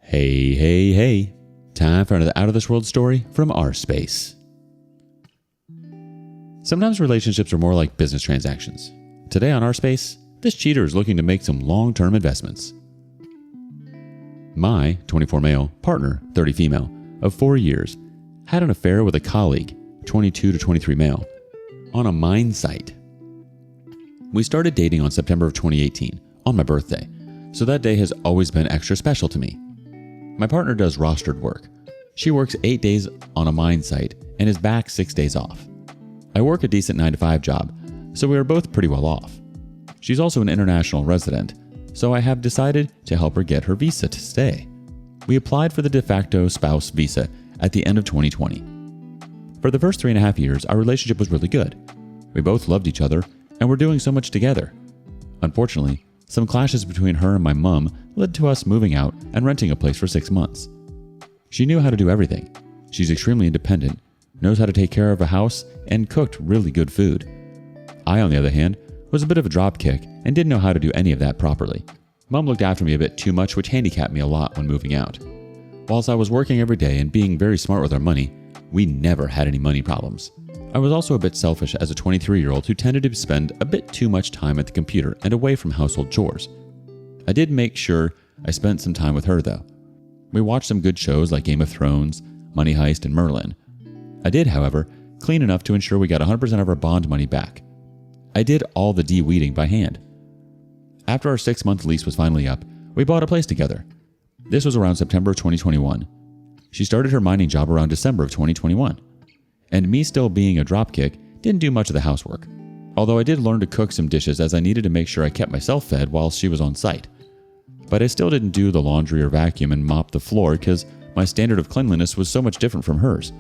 Hey, hey, hey. Time for another out of this world story from rSpace. Sometimes relationships are more like business transactions. Today on rSpace, this cheater is looking to make some long-term investments. My 24 male partner, 30 female, of 4 years, had an affair with a colleague, 22 to 23 male, on a mine site. We started dating on September of 2018, on my birthday, so that day has always been extra special to me. My partner does rostered work. She works 8 days on a mine site and is back 6 days off. I work a decent 9-to-5 job, so we are both pretty well off. She's also an international resident, so I have decided to help her get her visa to stay. We applied for the de facto spouse visa at the end of 2020. For the first 3.5 years, our relationship was really good. We both loved each other and were doing so much together. Unfortunately, some clashes between her and my mom led to us moving out and renting a place for 6 months. She knew how to do everything. She's extremely independent, knows how to take care of a house, and cooked really good food. I, on the other hand, was a bit of a dropkick and didn't know how to do any of that properly. Mom looked after me a bit too much, which handicapped me a lot when moving out. Whilst I was working every day and being very smart with our money, we never had any money problems. I was also a bit selfish as a 23-year-old who tended to spend a bit too much time at the computer and away from household chores. I did make sure I spent some time with her though. We watched some good shows like Game of Thrones, Money Heist, and Merlin. I did, however, clean enough to ensure we got 100% of our bond money back. I did all the de-weeding by hand. After our 6-month lease was finally up, we bought a place together. This was around September of 2021. She started her mining job around December of 2021. And me still being a dropkick didn't do much of the housework. Although I did learn to cook some dishes as I needed to make sure I kept myself fed while she was on site. But I still didn't do the laundry or vacuum and mop the floor because my standard of cleanliness was so much different from hers.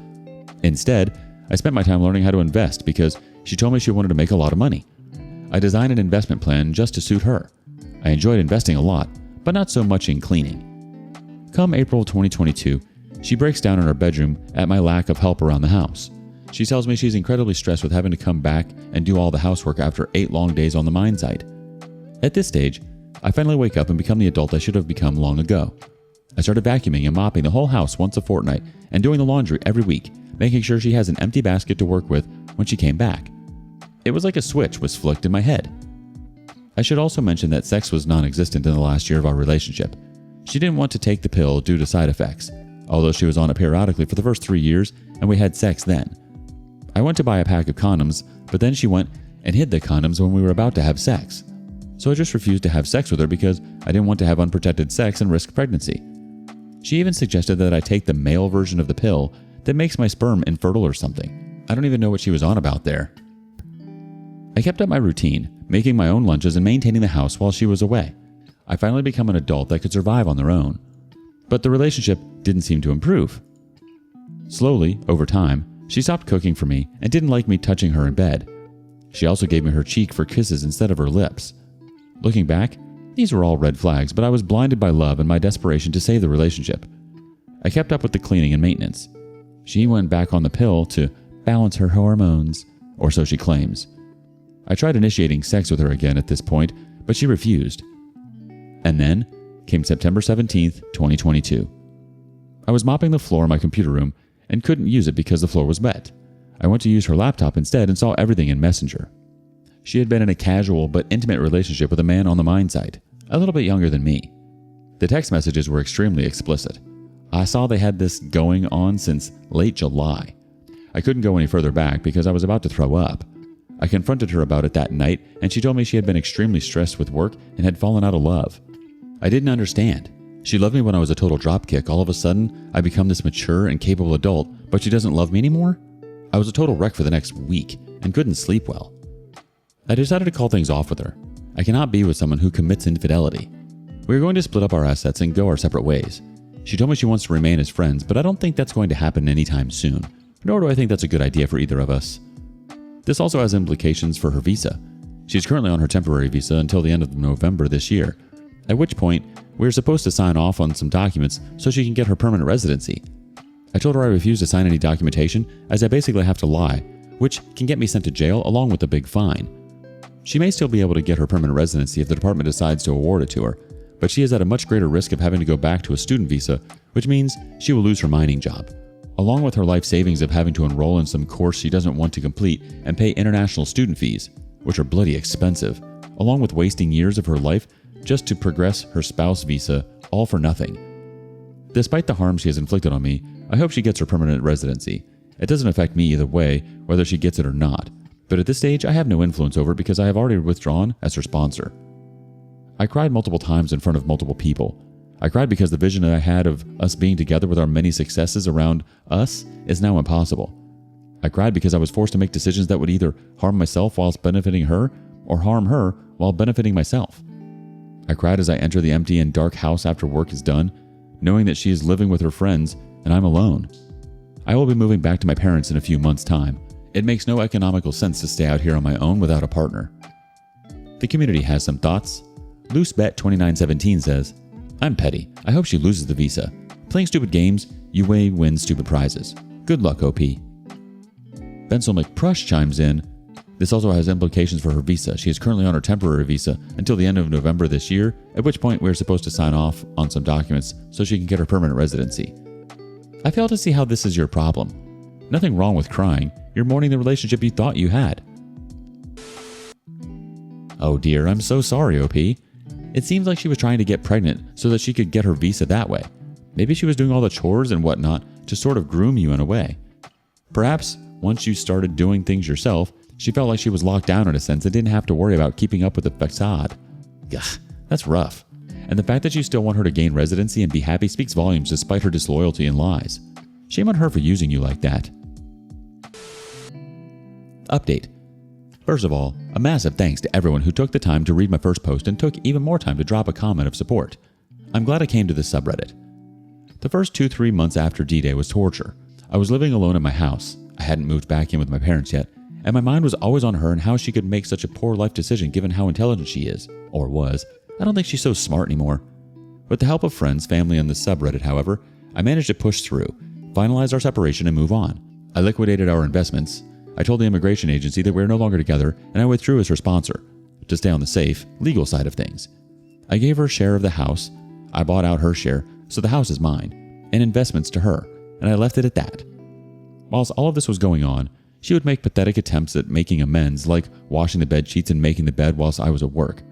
Instead, I spent my time learning how to invest because she told me she wanted to make a lot of money. I designed an investment plan just to suit her. I enjoyed investing a lot, but not so much in cleaning. Come April 2022, she breaks down in her bedroom at my lack of help around the house. She tells me she's incredibly stressed with having to come back and do all the housework after 8 long days on the mine site. At this stage, I finally wake up and become the adult I should have become long ago. I started vacuuming and mopping the whole house once a fortnight and doing the laundry every week, making sure she has an empty basket to work with when she came back. It was like a switch was flicked in my head. I should also mention that sex was non-existent in the last year of our relationship. She didn't want to take the pill due to side effects, although she was on it periodically for the first 3 years and we had sex then. I went to buy a pack of condoms, but then she went and hid the condoms when we were about to have sex. So I just refused to have sex with her because I didn't want to have unprotected sex and risk pregnancy. She even suggested that I take the male version of the pill that makes my sperm infertile or something. I don't even know what she was on about there. I kept up my routine, making my own lunches and maintaining the house while she was away. I finally became an adult that could survive on their own. But the relationship didn't seem to improve. Slowly, over time, she stopped cooking for me and didn't like me touching her in bed. She also gave me her cheek for kisses instead of her lips. Looking back, these were all red flags, but I was blinded by love and my desperation to save the relationship. I kept up with the cleaning and maintenance. She went back on the pill to balance her hormones, or so she claims. I tried initiating sex with her again at this point, but she refused. And then came September 17th, 2022. I was mopping the floor in my computer room and couldn't use it because the floor was wet. I went to use her laptop instead and saw everything in Messenger. She had been in a casual but intimate relationship with a man on the mine site, a little bit younger than me. The text messages were extremely explicit. I saw they had this going on since late July. I couldn't go any further back because I was about to throw up. I confronted her about it that night and she told me she had been extremely stressed with work and had fallen out of love. I didn't understand. She loved me when I was a total dropkick. All of a sudden, I become this mature and capable adult, but she doesn't love me anymore? I was a total wreck for the next week and couldn't sleep well. I decided to call things off with her. I cannot be with someone who commits infidelity. We are going to split up our assets and go our separate ways. She told me she wants to remain as friends, but I don't think that's going to happen anytime soon, nor do I think that's a good idea for either of us. This also has implications for her visa. She's currently on her temporary visa until the end of November this year, at which point we are supposed to sign off on some documents so she can get her permanent residency. I told her I refuse to sign any documentation as I basically have to lie, which can get me sent to jail along with a big fine. She may still be able to get her permanent residency if the department decides to award it to her, but she is at a much greater risk of having to go back to a student visa, which means she will lose her mining job, along with her life savings of having to enroll in some course she doesn't want to complete and pay international student fees, which are bloody expensive, along with wasting years of her life just to progress her spouse visa, all for nothing. Despite the harm she has inflicted on me, I hope she gets her permanent residency. It doesn't affect me either way, whether she gets it or not, but at this stage I have no influence over it because I have already withdrawn as her sponsor. I cried multiple times in front of multiple people. I cried because the vision that I had of us being together with our many successes around us is now impossible. I cried because I was forced to make decisions that would either harm myself whilst benefiting her or harm her while benefiting myself. I cried as I enter the empty and dark house after work is done, knowing that she is living with her friends and I'm alone. I will be moving back to my parents in a few months' time. It makes no economical sense to stay out here on my own without a partner. The community has some thoughts. LooseBet2917 says, I'm petty. I hope she loses the visa. Playing stupid games, you may win stupid prizes. Good luck, OP. Bensel McPrush chimes in, this also has implications for her visa. She is currently on her temporary visa until the end of November this year, at which point we're supposed to sign off on some documents so she can get her permanent residency. I fail to see how this is your problem. Nothing wrong with crying. You're mourning the relationship you thought you had. Oh dear, I'm so sorry, OP. It seems like she was trying to get pregnant so that she could get her visa that way. Maybe she was doing all the chores and whatnot to sort of groom you in a way. Perhaps once you started doing things yourself, she felt like she was locked down in a sense and didn't have to worry about keeping up with the facade. Gah, that's rough. And the fact that you still want her to gain residency and be happy speaks volumes despite her disloyalty and lies. Shame on her for using you like that. Update. First of all, a massive thanks to everyone who took the time to read my first post and took even more time to drop a comment of support. I'm glad I came to this subreddit. The first 2-3 months after D-Day was torture. I was living alone at my house. I hadn't moved back in with my parents yet, and my mind was always on her and how she could make such a poor life decision given how intelligent she is, or was. I don't think she's so smart anymore. With the help of friends, family, and the subreddit, however, I managed to push through, finalize our separation, and move on. I liquidated our investments. I told the immigration agency that we were no longer together, and I withdrew as her sponsor, to stay on the safe, legal side of things. I gave her a share of the house. I bought out her share, so the house is mine, and investments to her, and I left it at that. Whilst all of this was going on, she would make pathetic attempts at making amends, like washing the bed sheets and making the bed whilst I was at work.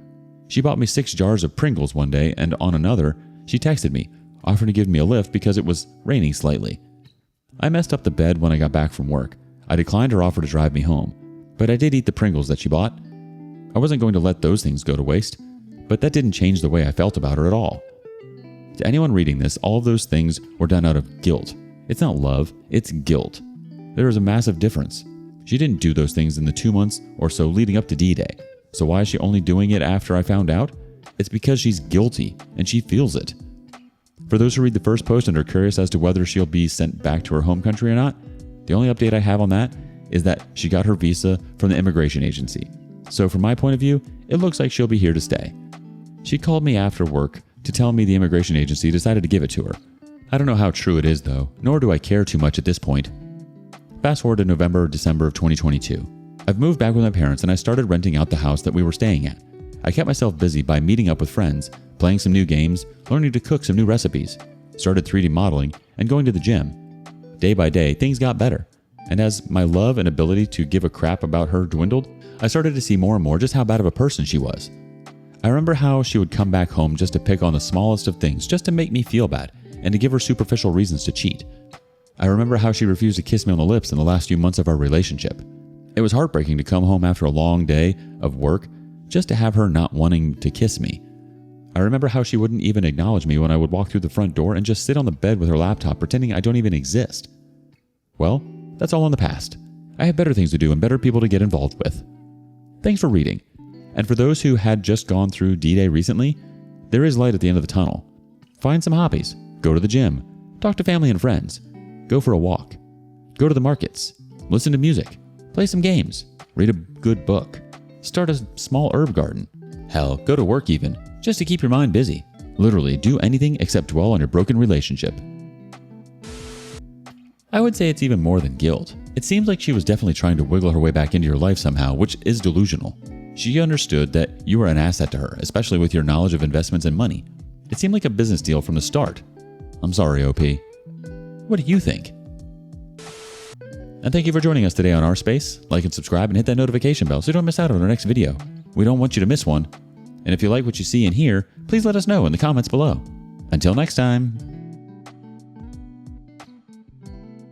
She bought me 6 jars of Pringles one day, and on another, she texted me, offering to give me a lift because it was raining slightly. I messed up the bed when I got back from work. I declined her offer to drive me home, but I did eat the Pringles that she bought. I wasn't going to let those things go to waste, but that didn't change the way I felt about her at all. To anyone reading this, all of those things were done out of guilt. It's not love, it's guilt. There is a massive difference. She didn't do those things in the 2 months or so leading up to D-Day. So why is she only doing it after I found out? It's because she's guilty and she feels it. For those who read the first post and are curious as to whether she'll be sent back to her home country or not, the only update I have on that is that she got her visa from the immigration agency. So from my point of view, it looks like she'll be here to stay. She called me after work to tell me the immigration agency decided to give it to her. I don't know how true it is though, nor do I care too much at this point. Fast forward to November or December of 2022. I've moved back with my parents and I started renting out the house that we were staying at. I kept myself busy by meeting up with friends, playing some new games, learning to cook some new recipes, started 3D modeling, and going to the gym. Day by day, things got better. And as my love and ability to give a crap about her dwindled, I started to see more and more just how bad of a person she was. I remember how she would come back home just to pick on the smallest of things, just to make me feel bad, and to give her superficial reasons to cheat. I remember how she refused to kiss me on the lips in the last few months of our relationship. It was heartbreaking to come home after a long day of work just to have her not wanting to kiss me. I remember how she wouldn't even acknowledge me when I would walk through the front door and just sit on the bed with her laptop pretending I don't even exist. Well, that's all in the past. I have better things to do and better people to get involved with. Thanks for reading. And for those who had just gone through D-Day recently, there is light at the end of the tunnel. Find some hobbies. Go to the gym. Talk to family and friends. Go for a walk. Go to the markets. Listen to music. Play some games. Read a good book. Start a small herb garden. Hell, go to work even, just to keep your mind busy. Literally, do anything except dwell on your broken relationship. I would say it's even more than guilt. It seems like she was definitely trying to wiggle her way back into your life somehow, which is delusional. She understood that you were an asset to her, especially with your knowledge of investments and money. It seemed like a business deal from the start. I'm sorry, OP. What do you think? And thank you for joining us today on rSpace. Like and subscribe and hit that notification bell so you don't miss out on our next video. We don't want you to miss one. And if you like what you see and hear, please let us know in the comments below. Until next time.